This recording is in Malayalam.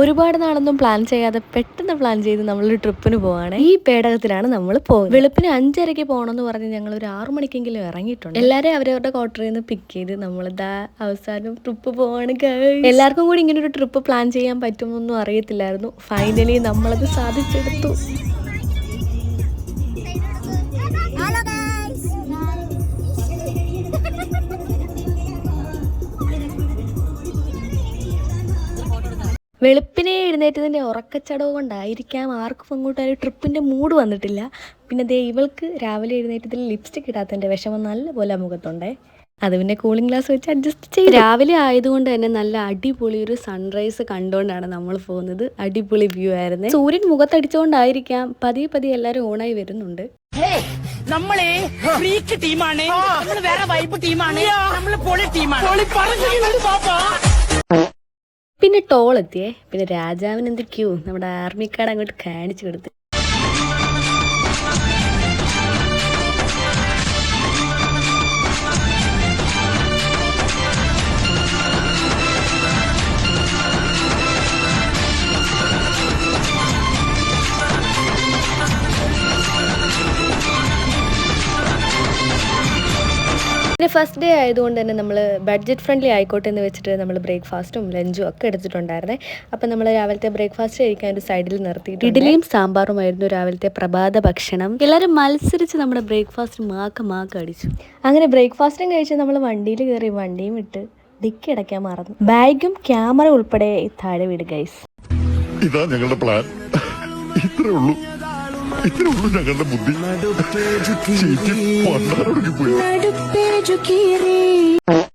ഒരുപാട് നാളൊന്നും പ്ലാൻ ചെയ്യാതെ പെട്ടെന്ന് പ്ലാൻ ചെയ്ത് നമ്മളൊരു ട്രിപ്പിന് പോവാണ്. ഈ പേടകത്തിലാണ് നമ്മൾ പോകുന്നത്. വെളുപ്പിന് 5:30 പോകണമെന്ന് പറഞ്ഞ് ഞങ്ങൾ ഒരു 6 മണിക്കെങ്കിലും ഇറങ്ങിയിട്ടുണ്ട്. എല്ലാവരെയും അവരവരുടെ ക്വാർട്ടറിൽ നിന്ന് പിക്ക് ചെയ്ത് നമ്മളിതാ അവസാനം ട്രിപ്പ് പോവാണ്. എല്ലാവർക്കും കൂടി ഇങ്ങനെ ഒരു ട്രിപ്പ് പ്ലാൻ ചെയ്യാൻ പറ്റുമെന്നൊന്നും അറിയത്തില്ലായിരുന്നു. ഫൈനലി നമ്മളത് സാധിച്ചെടുത്തു. വെളുപ്പിനെ എഴുന്നേറ്റതിൻ്റെ ഉറക്കച്ചടവ് കൊണ്ടായിരിക്കാം ആർക്കും അങ്ങോട്ട് ഒരു ട്രിപ്പിൻ്റെ മൂഡ് വന്നിട്ടില്ല. പിന്നെ ദേ ഇവൾക്ക് രാവിലെ എഴുന്നേറ്റതിൽ ലിപ്സ്റ്റിക് ഇടാത്തതിൻ്റെ വിഷമം നല്ലപോലെ മുഖത്തുണ്ടേ. അത് പിന്നെ കൂളിംഗ് ഗ്ലാസ് വെച്ച് അഡ്ജസ്റ്റ് ചെയ്ത്. രാവിലെ ആയതുകൊണ്ട് തന്നെ നല്ല അടിപൊളി ഒരു സൺറൈസ് കണ്ടുകൊണ്ടാണ് നമ്മൾ പോകുന്നത്. അടിപൊളി വ്യൂ ആയിരുന്നു. സൂര്യൻ മുഖത്തടിച്ചുകൊണ്ടായിരിക്കാം പതിയെ പതിയെ എല്ലാവരും ഓണായി വരുന്നുണ്ട്. നമ്മളെ ഫ്രീക്ക് ടീമാണ്, നമ്മൾ വേറെ വൈബ് ടീമാണ്, നമ്മൾ പൊളി ടീമാണ്. പിന്നെ ടോൾ എത്തിയേ. പിന്നെ രാജാവിന് എന്തൊക്കെയോ നമ്മുടെ ആർമി കാർഡ് അങ്ങോട്ട് കാണിച്ചു കൊടുത്ത്. പിന്നെ ഫസ്റ്റ് ഡേ ആയതുകൊണ്ട് തന്നെ നമ്മൾ ബഡ്ജറ്റ് ഫ്രണ്ട്ലി ആയിക്കോട്ടെ എന്ന് വെച്ചിട്ട് നമ്മൾ ബ്രേക്ക്ഫാസ്റ്റും ലഞ്ചും ഒക്കെ എടുത്തിട്ടുണ്ടായിരുന്നേ. അപ്പം നമ്മൾ രാവിലത്തെ ബ്രേക്ക്ഫാസ്റ്റ് കഴിക്കാൻ ഒരു സൈഡിൽ നിർത്തിയിട്ട് ഇഡ്ഡലിയും സാമ്പാറുമായിരുന്നു രാവിലത്തെ പ്രഭാത ഭക്ഷണം. എല്ലാവരും മത്സരിച്ച് നമ്മുടെ ബ്രേക്ക്ഫാസ്റ്റ് മാക്ക് അടിച്ചു. അങ്ങനെ ബ്രേക്ക്ഫാസ്റ്റും കഴിച്ച് നമ്മൾ വണ്ടിയിൽ കയറി വണ്ടിയും ഇട്ട് ഡിക്കി അടയ്ക്കാൻ മറന്നു. ബാഗും ക്യാമറ ഉൾപ്പെടെ താഴെ വീട് ഗൈസ്. ഇതാ ഞങ്ങളുടെ പ്ലാൻ. ഇത്രേ ഉള്ളൂ ഞങ്ങളുടെ ബുദ്ധി. പോയി